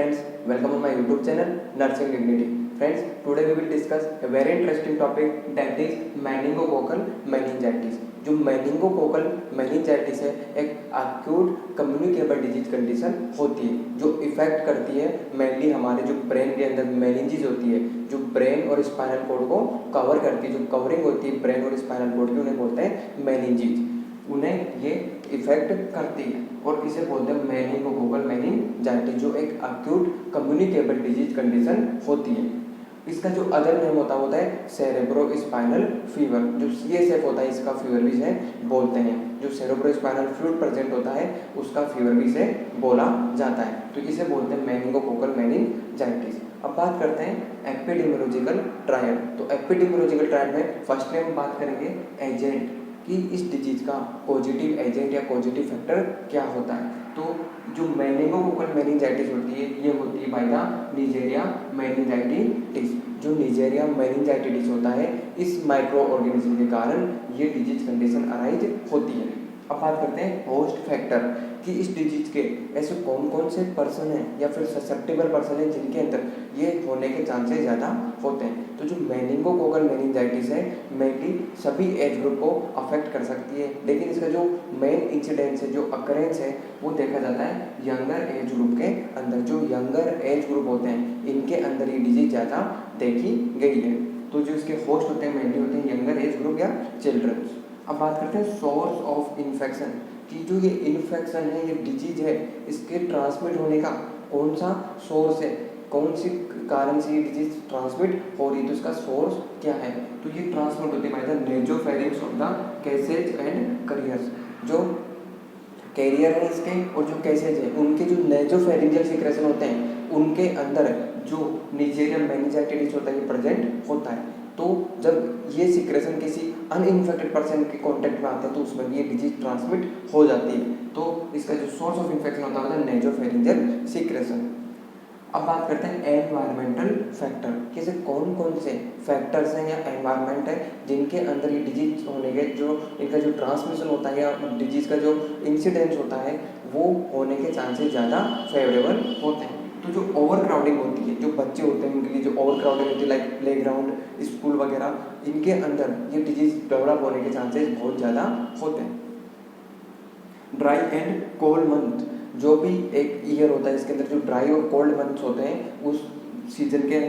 friends, welcome on my YouTube channel Nursing Dignity. Friends, today we will discuss a very interesting topic that is meningococcal meningitis. जो meningococcal meningitis है एक acute communicable disease condition होती है जो effect करती है mainly हमारे जो ब्रेन के अंदर मेनिंजेस होती है जो ब्रेन और स्पाइनल कोड को कवर करती है, जो कवरिंग होती है ब्रेन और स्पाइनल कोड की उन्हें बोलते हैं मेनिंजेस। उन्हें ये इफेक्ट करती है और इसे बोलते हैं मेनिंगोकोकल मेनिंजाइटिस जो एक एक्यूट कम्युनिकेबल डिजीज कंडीशन होती है। इसका जो अदर नेम होता है सेरेब्रो स्पाइनल फीवर, जो CSF होता है इसका फीवर भी से बोलते हैं। जो सेरेब्रो स्पाइनल फ्लूइड प्रेजेंट होता है उसका फीवर भी से बोला जाता है, तो इसे बोलते हैं मेनिंगोकोकल मेनिंजाइटिस। अब बात करते हैं एपिडेमियोलॉजिकल ट्रायल। तो एपिडेमियोलॉजिकल ट्रायल में फर्स्ट में हम बात करेंगे एजेंट कि इस डिजीज का पॉजिटिव एजेंट या पॉजिटिव फैक्टर क्या होता है। तो जो मेनिंगोकोकल मेनिंजाइटिस होती है ये होती है बाय द निजेरिया मेनिंजाइटिस। जो निजेरिया मेनिंजाइटिस होता है इस माइक्रो ऑर्गेनिज्म के कारण ये डिजीज कंडीशन अराइज होती है। अब बात करते हैं होस्ट फैक्टर कि इस डिजीज के ऐसे कौन कौन से पर्सन हैं या फिर ससेप्टेबल पर्सन हैं जिनके अंदर ये होने के चांसेस ज़्यादा होते हैं। तो जो मेनिंगोकोकल मेनिंजाइटिस है मेनली सभी एज ग्रुप को अफेक्ट कर सकती है, लेकिन इसका जो मेन इंसिडेंस है, जो अकरेंस है वो देखा जाता है यंगर एज ग्रुप के अंदर। जो यंगर एज ग्रुप होते हैं इनके अंदर ये डिजीज ज़्यादा देखी गई है। तो जो इसके होस्ट होते हैं मेनली होते हैं यंगर एज ग्रुप या चिल्ड्रन। अब बात करते हैं सोर्स ऑफ इन्फेक्शन कि जो ये इन्फेक्शन है, ये डिजीज है, इसके ट्रांसमिट होने का कौन सा सोर्स है, कौन सी कारण से ये डिजीज ट्रांसमिट हो रही है, तो इसका सोर्स क्या है। तो ये ट्रांसमिट होती है by the nasopharynx of the cases and careers. जो कैरियर है इसके और जो कैसेज है उनके जो नेजोफेरिंजियल सिक्रेशन होते हैं उनके अंदर जो निजेरिया मेनिंजाइटिस होता है ये प्रेजेंट होता है। तो जब ये सिक्रेशन किसी अनइन्फेक्टेड पर्सन के कांटेक्ट में आते हैं तो उसमें भी ये डिजीज ट्रांसमिट हो जाती है। तो इसका जो सोर्स ऑफ इन्फेक्शन होता है नेजोफेरिंजियल सिक्रेशन। अब बात करते हैं एनवायरमेंटल फैक्टर कि ऐसे कौन कौन से फैक्टर्स हैं या एनवायरनमेंट है जिनके अंदर ये डिजीज होने के जो इनका जो ट्रांसमिशन होता है या डिजीज का जो इंसिडेंस होता है वो होने के चांसेस ज़्यादा फेवरेबल होते हैं। तो जो ओवर क्राउडिंग होती है, जो बच्चे होते हैं उनके लिए जो ओवर क्राउडिंग होती है लाइक प्ले ग्राउंड, स्कूल वगैरह, इनके अंदर ये डिजीज डेवलप होने के चांसेस बहुत ज़्यादा होते हैं। ड्राई एंड कोल्ड मंथ जो भी एक ईयर होता है इसके अंदर जो ड्राई और कोल्ड मंथ्स होते हैं उस सीजन के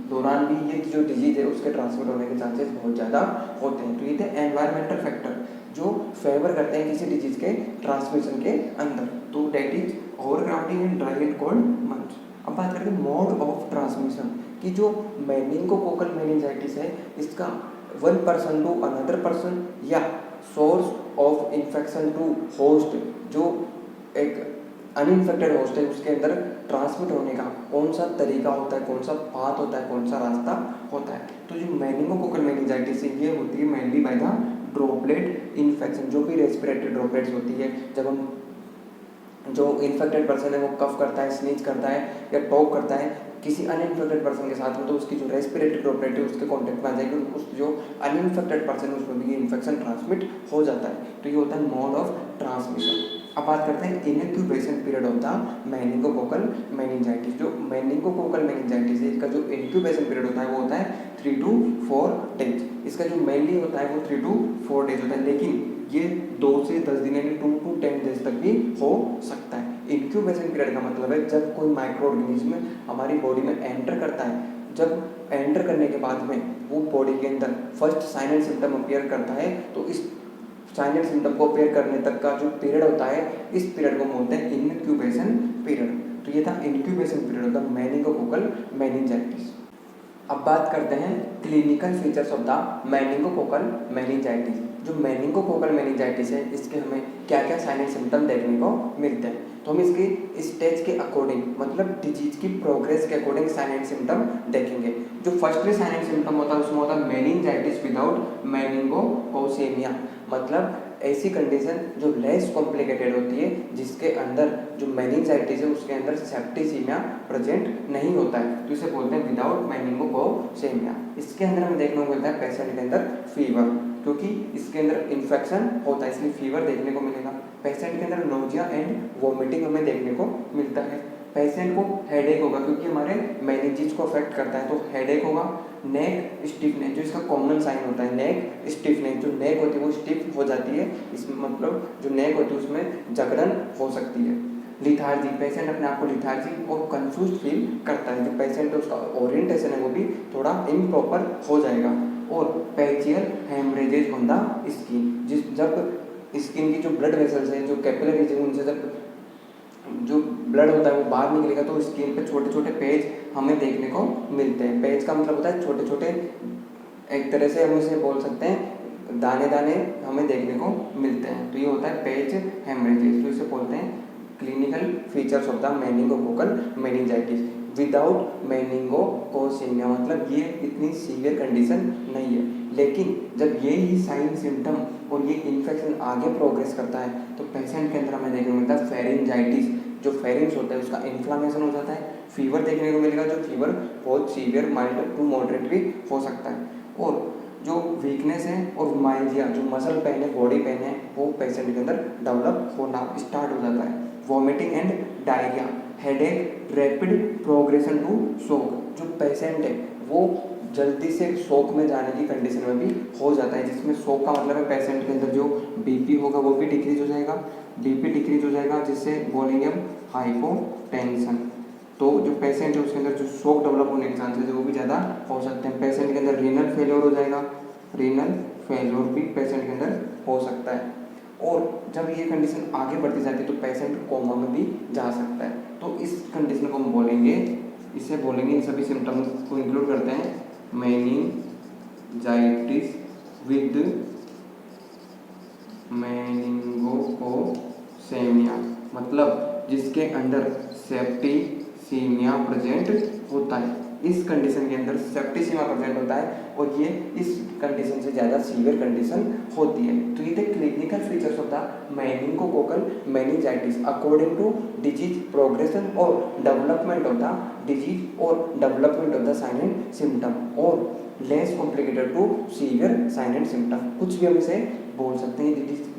दौरान भी ये जो डिजीज है उसके ट्रांसमिट होने के चांसेस बहुत ज़्यादा होते हैं। तो ये थे एनवायरमेंटल फैक्टर जो फेवर करते हैं किसी डिजीज के ट्रांसमिशन के अंदर। तो that is overcrowding and dry and cold months. अब बात करते हैं मोड ऑफ ट्रांसमिशन कि जो मेनिंगोकोकल मेनिंजाइटिस है इसका one person to another person या source of infection to host जो एक अनइन्फेक्टेड होस्ट है उसके अंदर ट्रांसमिट होने का कौन सा तरीका होता है, कौन सा पाथ होता है, कौन सा रास्ता होता है। तो जो मेनिंगोकोकल मेनिंजाइटिस है ये होती है mainly by the droplet infection. जो भी रेस्पिरेटरी ड्रॉपलेट्स होती है, जब हम जो इन्फेक्टेड पर्सन है वो कफ करता है, स्नीज करता है या टॉक करता है किसी अनइन्फेक्टेड पर्सन के साथ में, तो उसकी जो रेस्पिरेटरी ड्रॉपलेट है उसके कॉन्टेक्ट में आ जाएगी, उस जो अनइन्फेक्टेड पर्सन है उसमें भी ये इन्फेक्शन ट्रांसमिट हो जाता है। तो ये होता है मोड ऑफ ट्रांसमिशन। अब बात करते हैं incubation period of the meningococcal meningitis. जो मेनिंगोकोकल मेनिंजाइटिस है इसका जो इनक्यूबेशन पीरियड होता है वो होता है 3 to 4 डेज। इसका जो मेनली होता है वो 3 to 4 डेज होता है, लेकिन ये 2 से 10 दिन यानी 2 to 10 डेज तक भी हो सकता है। इंक्यूबेशन पीरियड का मतलब है जब कोई माइक्रो ऑर्गेनिज्म हमारी बॉडी में एंटर करता है, जब एंटर करने के बाद में वो बॉडी के अंदर first sign and symptom appear करता है, तो इस साइन एंड सिम्टम को अपीयर करने तक का जो पीरियड होता है इस पीरियड को बोलते हैं इनक्यूबेशन पीरियड। तो ये था incubation period of the meningococcal meningitis. अब बात करते हैं clinical features of the meningococcal meningitis. जो मेनिंगोकोकल मेनिंजाइटिस है इसके हमें क्या क्या साइन एंड सिम्टम देखने को मिलते हैं। तो हम इसकी स्टेज के अकॉर्डिंग मतलब डिजीज की प्रोग्रेस के अकॉर्डिंग साइन एंड सिम्टम देखेंगे। जो फर्स्टली साइन एंड सिम्टम होता है उसमें होता है मेनिंजाइटिस विदाउट मेनिंगोकोसेमिया, मतलब ऐसी कंडीशन जो लेस कॉम्प्लिकेटेड होती है जिसके अंदर जो मेनिंजाइटिस है उसके अंदर सेप्टिसीमिया प्रेजेंट नहीं होता है, तो इसे बोलते हैं विदाउट मेनिंगोकोसेमिया। इसके अंदर हमें देखने को मिलता है पेशेंट के अंदर फीवर, क्योंकि इसके अंदर इन्फेक्शन होता है इसलिए फीवर देखने को मिलेगा। पेशेंट के अंदर नोजिया एंड वोमिटिंग हमें देखने को मिलता है। पेशेंट को हेडेक होगा क्योंकि हमारे मेनिंजेस को अफेक्ट करता है, तो हेडेक होगा। नेक स्टिफनेस, जो इसका कॉमन साइन होता है नेक स्टिफनेस, जो नेक होती है वो स्टिफ हो जाती है, इसमें मतलब जो नेक होती है उसमें जकड़न हो सकती है। लिथार्जी, पेशेंट अपने आप को लिथार्जी और कंफ्यूज फील करता है, जो पेशेंट है उसका ओरिएंटेशन है वो भी थोड़ा इम्प्रॉपर हो जाएगा। और पैचियल हेमरेजेज ऑन द स्किन, जब स्किन की जो ब्लड वेसल्स है, जो कैपिलरीज है, उनसे जब जो ब्लड होता है वो बाहर निकलेगा तो स्किन पे छोटे छोटे पेज हमें देखने को मिलते हैं। पेज का मतलब होता है छोटे छोटे, एक तरह से हम इसे बोल सकते हैं दाने दाने हमें देखने को मिलते हैं, तो ये होता है पेज हेमरेजेस। तो इसे बोलते हैं clinical features of the meningococcal meningitis without meningococcemia, मतलब ये इतनी सीवियर कंडीशन नहीं है, लेकिन जब ये ही साइन सिम्टम और ये इन्फेक्शन आगे प्रोग्रेस करता है तो पेशेंट के अंदर हमें देखने को मिलता है फेरिंजाइटिस, जो फेरिंग्स होता है उसका इन्फ्लामेशन हो जाता है, फीवर देखने को मिलेगा, जो फीवर बहुत सीवियर माइल्ड टू मॉडरेट भी हो सकता है। और जो वीकनेस है और माइल्जिया, जो मसल पेन है, बॉडी पेन है, वो पेशेंट के अंदर डेवलप होना स्टार्ट हो जाता है। Vomiting and diarrhoea, headache, rapid progression to shock, जो पेशेंट है वो जल्दी से शोक में जाने की कंडीशन में भी हो जाता है, जिसमें शोक का मतलब है पेशेंट के अंदर जो बीपी होगा वो भी डिक्रीज हो जाएगा, बीपी डिक्रीज हो जाएगा, जिससे बोलेंगे हम हाइपोटेंशन। तो जो पेशेंट है उसके अंदर जो शोक डेवलप होने के चांसेस है वो भी ज़्यादा हो सकते हैं। पेशेंट के अंदर रीनल फेलियर हो जाएगा, रीनल फेलियर भी पेशेंट के अंदर हो सकता है। और जब ये कंडीशन आगे बढ़ती जाती है तो पेशेंट कोमा में भी जा सकता है। तो इस कंडीशन को हम बोलेंगे, इसे बोलेंगे, इन सभी सिम्टम्स को इंक्लूड करते हैं मेनिंजाइटिस विद मेनिंगोकोसेमिया, मतलब जिसके अंदर सेप्टिसीमिया प्रेजेंट होता है। इस कंडीशन के अंदर सेप्टिसीमिया प्रेजेंट होता है और ये इस कंडीशन से ज़्यादा सीवियर कंडीशन होती है। तो ये थे clinical features of the meningococcal meningitis according to disease progression और डेवलपमेंट ऑफ द डिजीज और development of the sign and symptom और less complicated to severe sign and symptom. कुछ भी हम इसे बोल सकते हैं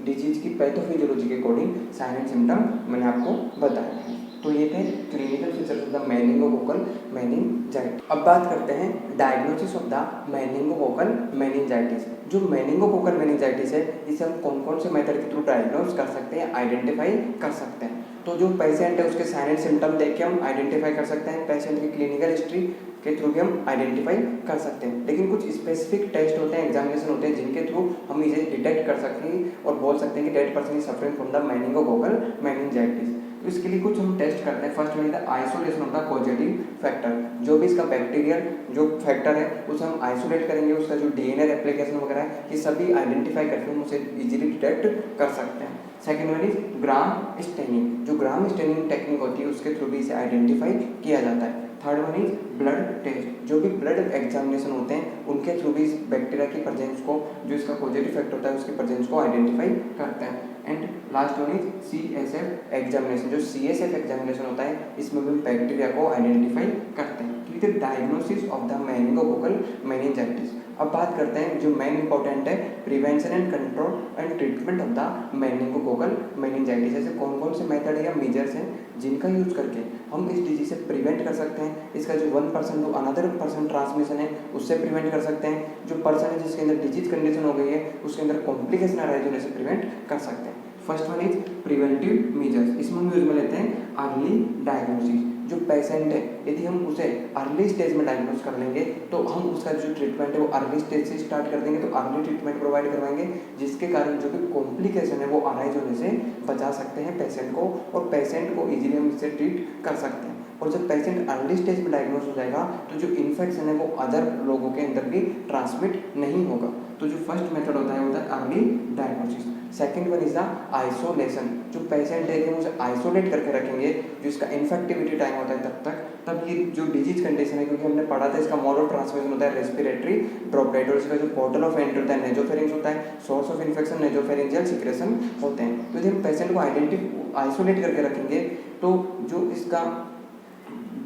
डिजीज की पैथोफिजियोलॉजी के अकॉर्डिंग साइन एंड सिम्टम मैंने आपको बताया है। तो ये थे clinical features of the meningococcal meningitis. अब बात करते हैं diagnosis of the meningococcal meningitis. जो मेनिंगोकोकल मेनिंजाइटिस है इसे हम कौन कौन से मेथड के थ्रू डायग्नोस कर सकते हैं, आइडेंटिफाई कर सकते हैं। तो जो पेशेंट है उसके साइन एंड सिम्टम देख के हम आइडेंटिफाई कर सकते हैं, पेशेंट की क्लिनिकल हिस्ट्री के थ्रू भी हम आइडेंटिफाई कर सकते हैं। लेकिन कुछ स्पेसिफिक टेस्ट होते हैं, एग्जामिनेशन होते हैं जिनके थ्रू हम इसे डिटेक्ट कर सकते हैं और बोल सकते हैं कि that person is suffering from the meningococcal meningitis. तो इसके लिए कुछ हम टेस्ट करते हैं। First one is the isolation of the causative factor, जो भी इसका बैक्टीरियल जो फैक्टर है उसे हम आइसोलेट करेंगे, उसका जो डीएनए रेप्लिकेशन वगैरह है ये सभी आइडेंटिफाई करके हम उसे इजीली डिटेक्ट कर सकते हैं। Second one is gram staining, जो ग्राम स्टेनिंग टेक्निक होती है उसके थ्रू भी इसे आइडेंटिफाई किया जाता है। Third one is blood test, जो भी ब्लड एग्जामिनेशन होते हैं उनके थ्रू भी इस बैक्टीरिया की प्रेजेंस को, जो इसका पॉजिटिव फैक्टर होता है उसकी प्रेजेंस को आइडेंटिफाई करते हैं। And last one is CSF examination, जो CSF एग्जामिनेशन होता है इसमें भी बैक्टीरिया को आइडेंटिफाई करते हैं। तो ये diagnosis of the meningococcal meningitis. अब बात करते हैं जो मेन इंपॉर्टेंट है prevention and control and treatment of the meningococcal meningitis. ऐसे कौन कौन से मेथड या मेजर्स हैं जिनका यूज करके हम इस डिजीज से प्रिवेंट कर सकते हैं, इसका जो 1% टू अनदर पर्सन ट्रांसमिशन है उससे प्रिवेंट कर सकते हैं, जो पर्सन है जिसके अंदर डिजीज कंडीशन हो गई है उसके अंदर कॉम्प्लिकेशन अराइज होने से प्रिवेंट कर सकते हैं। First one is preventive measures, इसमें हम यूज में लेते हैं अर्ली डायग्नोसिस। जो पेशेंट है यदि हम उसे अर्ली स्टेज में डायग्नोस कर लेंगे तो हम उसका जो ट्रीटमेंट है वो अर्ली स्टेज से स्टार्ट कर देंगे, तो अर्ली ट्रीटमेंट प्रोवाइड करवाएंगे जिसके कारण जो भी कॉम्प्लिकेशन है वो अराइज होने से बचा सकते हैं पेशेंट को और पेशेंट को इजीली हम इससे ट्रीट कर सकते हैं। और जब पेशेंट अर्ली स्टेज में डायग्नोस हो जाएगा तो जो इन्फेक्शन है वो अदर लोगों के अंदर भी ट्रांसमिट नहीं होगा। तो जो फर्स्ट मेथड होता है early diagnosis. Second one is the isolation, जो पेशेंट है कि हम उसे आइसोलेट करके रखेंगे, जो इसका इन्फेक्टिविटी टाइम होता है तब ये जो डिजीज कंडीशन है, क्योंकि हमने पढ़ा था इसका मोड ऑफ ट्रांसमिशन होता है रेस्पिरेटरी ड्रॉपलेट और इसका जो पोर्टल ऑफ एंट्री होता है नेजोफेरिंग्स होता है, सोर्स ऑफ इन्फेक्शन नेजोफेरिंजियल सिक्रेशन होते हैं। तो यदि हम पेशेंट को आइसोलेट करके रखेंगे तो जो इसका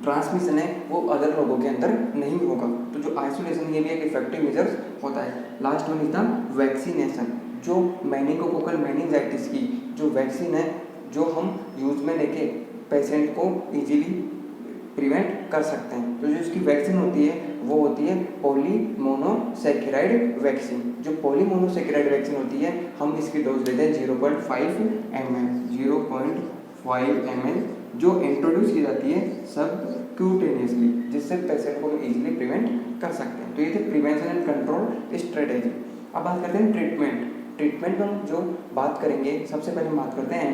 ट्रांसमिशन है वो अदर लोगों के अंदर नहीं होगा। तो जो आइसोलेशन ये भी एक इफेक्टिव मेजर्स होता है। Last one is the vaccination, जो मेनिंगोकोकल मेनिंजाइटिस की जो वैक्सीन है जो हम यूज में लेके पेशेंट को इजीली प्रिवेंट कर सकते हैं। तो जो इसकी वैक्सीन होती है वो होती है पॉलीमोनोसैकेराइड वैक्सीन। जो पॉलीमोनोसैकेराइड वैक्सीन होती है हम इसकी डोज लेते हैं 0.5 ml, 0.5 ml, जो इंट्रोड्यूस की जाती है सबक्यूटेनियसली, जिससे पेशेंट को इजीली प्रिवेंट कर सकते हैं। तो ये थे प्रिवेंशन एंड कंट्रोल स्ट्रेटेजी। अब बात करते हैं ट्रीटमेंट में हम जो बात करेंगे, सबसे पहले हम बात करते हैं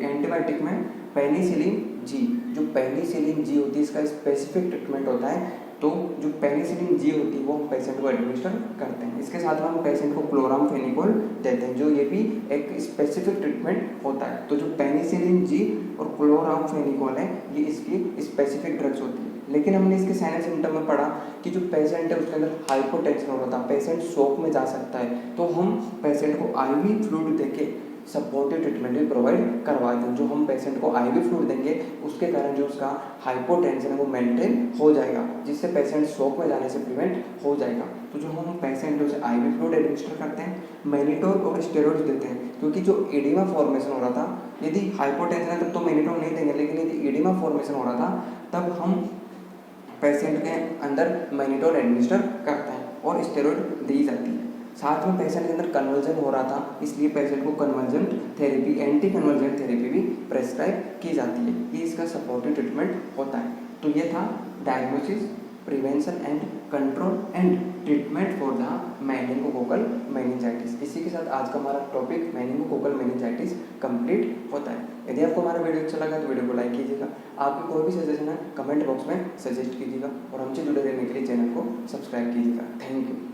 एंटीबायोटिक में पेनिसिलिन जी। जो पेनिसिलिन जी होती है इसका स्पेसिफिक ट्रीटमेंट होता है। तो जो पेनिसिलिन जी होती है वो हम पेशेंट को एडमिनिस्टर करते हैं। इसके साथ में हम पेशेंट को क्लोरामफेनिकोल देते हैं, जो ये भी एक स्पेसिफिक ट्रीटमेंट होता है। तो जो पेनिसिलिन जी और क्लोरामफेनिकोल है ये इसकी स्पेसिफिक ड्रग्स होती है। लेकिन हमने इसके साइन एंड सिम्टम में पढ़ा कि जो पेशेंट है उसके अंदर हाइपोटेंशन हो रहा था, पेशेंट शॉक में जा सकता है, तो हम पेशेंट को आईवी फ्लूइड देके सपोर्टिव ट्रीटमेंट भी प्रोवाइड करवाते हैं। जो हम पेशेंट को आईवी फ्लूइड देंगे उसके कारण जो उसका हाइपोटेंशन है वो मेंटेन हो जाएगा, जिससे पेशेंट शॉक में जाने से प्रिवेंट हो जाएगा। तो जो हम पेशेंट है उसे आईवी फ्लूइड एडमिनिस्टर करते हैं, मैनिटोल और स्टेरॉइड्स देते हैं, क्योंकि जो एडिमा फॉर्मेशन हो रहा था, यदि हाइपोटेंशन है तब तो मैनिटोल नहीं देंगे, लेकिन यदि एडिमा फॉर्मेशन हो रहा था तब हम पेशेंट के अंदर मैनिटोल एडमिनिस्टर करते हैं और स्टेरॉइड दी जाती है। साथ में पेशेंट के अंदर कन्वर्जन हो रहा था, इसलिए पेशेंट को convergent therapy, anti convergent therapy भी प्रेस्क्राइब की जाती है। ये इसका सपोर्टिव ट्रीटमेंट होता है। तो ये था diagnosis, prevention and control and treatment for the meningococcal meningitis. इसी के साथ आज का हमारा टॉपिक मेनिंगोकोकल मेनिंजाइटिस कंप्लीट होता है। यदि आपको हमारा वीडियो अच्छा लगा तो वीडियो को लाइक कीजिएगा। आपकी कोई भी सजेशन है कमेंट बॉक्स में सजेस्ट कीजिएगा और हमसे जुड़े रहने के लिए चैनल को सब्सक्राइब कीजिएगा। Thank you.